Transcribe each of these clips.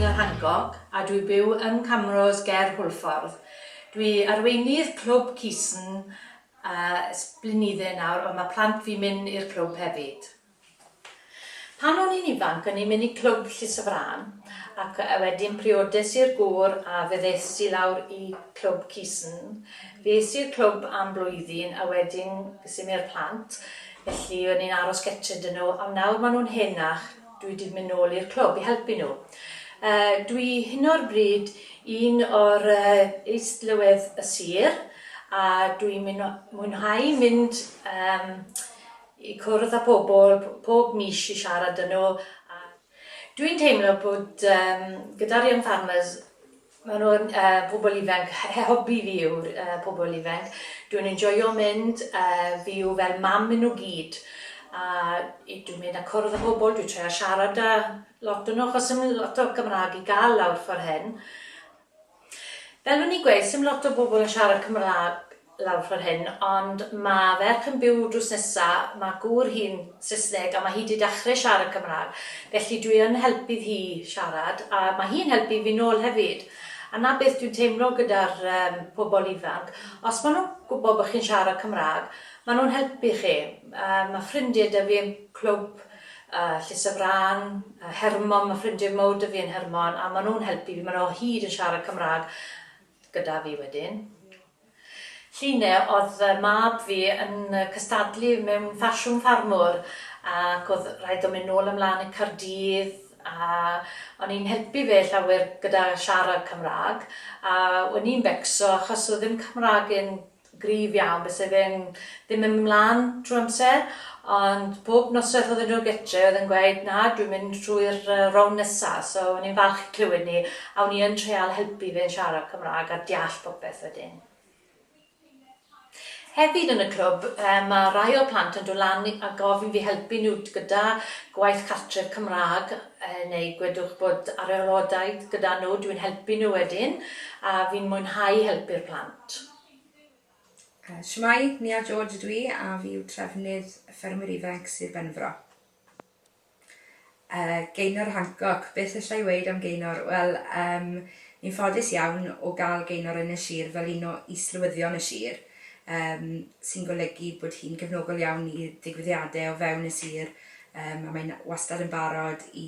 Gaynor Hancock a dwi byw yn Camros ger Hwlffordd. Dwi arweinydd clwb Cisen blynydde nawr, ond mae plant fi'n mynd i'r clwb hefyd. Pan o'n i'n ifanc, o'n i'n mynd i clwb Llysfran ac wedyn priodes i'r gŵr a fyddes i lawr i clwb Cisen. Fes i'r clwb am blwyddyn a wedyn gysym i'r plant, felly o'n i'n aros getre dyn nhw, a nawr maen nhw'n henach, dwi wedi mynd nôl i'r clwb i helpu nhw. Dwi hyn o'r bryd un o'r eistlywydd y sir a dwi'n mwynhau mynd i cwrdd â pobl pob mis i siarad â nhw. Dwi'n teimlo bod gyda'r young farmers, maen nhw'n pobl ifanc, hobi fi yw'r pobl ifanc. Dwi'n enjoyo mynd, fi yw fel mam nhw gyd. Dwi'n mynd â cwrdd â pobl, dwi'n trio siarad â lot o nhw, achos ym lot o Gymraeg i gael lawr ffordd hyn. Fel o'n i'n gweud, ym lot o bobl yn siarad Cymraeg lawr ffordd hyn, ond mae ferch yn byw drws nesa, mae gŵr hi'n Saesneg a mae hi wedi dechrau siarad Cymraeg. Felly dwi yn helpu hi siarad a mae hi'n helpu fi nôl hefyd. A na beth dwi'n teimlo gyda'r pobl ifanc, os maen nhw'n gwybod bod chi'n siarad Cymraeg, maen nhw'n helpu chi. Mae ffrindiau dy fi yn clwb Llysfran, Hermon, mae ffrindiau mawr dy fi yn Hermon, a maen nhw'n helpu fi, maen nhw hyd yn siarad Cymraeg gyda fi wedyn. Llunau oedd mab fi yn cystadlu mewn ffasiwn ffarmwr ac oedd rhaid o mynd nôl ymlaen i Caerdydd a o'n i'n helpu fe llawer gyda siarad Cymraeg a o'n i'n becso achos oedd ddim Cymraeg yn gryf iawn, bys fe'n ddim yn ymlaen trwy amser, ond pob noswaith oedd nhw getre oedd yn gweud na dwi'n mynd trwy'r rown nesaf, so o'n i'n falch i clywed ni a o'n i'n treial helpu fe'n siarad Cymraeg a deall popeth wedyn. Hefyd yn y clwb, mae rai o plant yn dod lan a gofyn fi helpu nhw gyda gwaith cartref Cymraeg, neu gwedwch bod ar aelodau gyda nhw, dwi'n helpu nhw wedyn, a fi'n mwynhau helpu'r plant. Shwmae, Nia George ydw i a fi yw trefnydd ffermwyr ifanc Sir Benfro. Gaynor Hancock, beth allai weid am Gaynor? Wel, ni'n ffodus iawn o gael Gaynor yn y sir fel un o islywyddion y sir. Sy'n golygu bod hi'n gefnogol iawn i digwyddiadau o fewn y sir a mae'n wastad yn barod i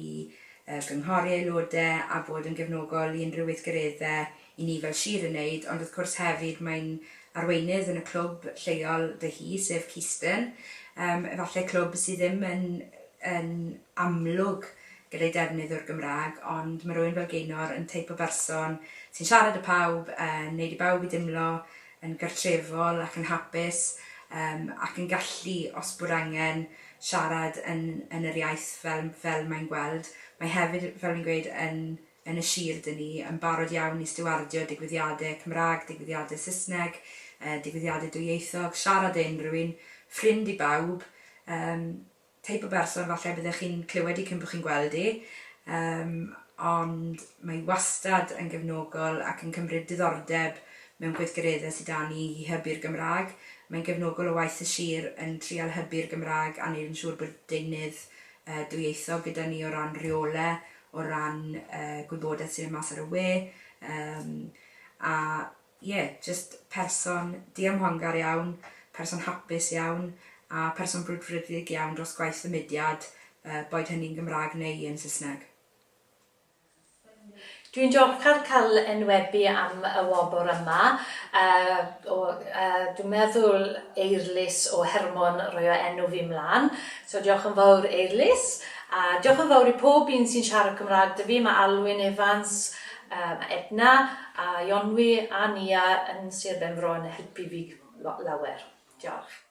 gynghori aelodau a bod yn gefnogol i unrhyw weithgareddau i ni fel sir yn wneud, ond wrth gwrs hefyd mae'n arweinydd yn y clwb lleol dy hi, sef Cisten, efallai clwb sydd ddim yn amlwg gyda'i defnydd o'r Gymraeg, ond mae rhywun fel Gaynor yn teip o berson sy'n siarad â pawb, wneud i bawb i dimlo yn gartrefol ac yn hapus ac yn gallu, os bod angen, siarad yn yr iaith fel mae'n gweld. Mae hefyd, fel ni'n gweud, yn y sir dyn ni, yn barod iawn i stiwardio digwyddiadau Cymraeg, digwyddiadau Saesneg, digwyddiadau dwyieithog, siarad unrhyw un, ffrind i bawb, teip o berson falle byddech chi'n clywed i cyn bod chi'n gweld i, ond mae wastad yn gefnogol ac yn cymryd diddordeb mewn gweithgareddau sydd â ni i hybu'r Gymraeg. Mae'n gefnogol o waith y sir yn trial hybu'r Gymraeg a wneud yn siŵr bod deunydd dwyieithog gyda ni o ran reolau, o ran gwybodaeth sy'n mas ar y we. Just person diamhongar iawn, person hapus iawn a person brwdfrydig iawn dros gwaith y mudiad, boed hynny'n Gymraeg neu yn Saesneg. Dwi'n diolchgar cael enwebu am y Gwobr yma. Dwi'n meddwl Eirlys o Hermon roi o enw fi mlaen. So diolch yn fawr Eirlys. Diolch yn fawr i pob un sy'n siarad Cymraeg dy fi. Mae Alwyn Evans, Edna, Ionwy a Nia yn Sir Benfro yn helpu fi lawer. Diolch.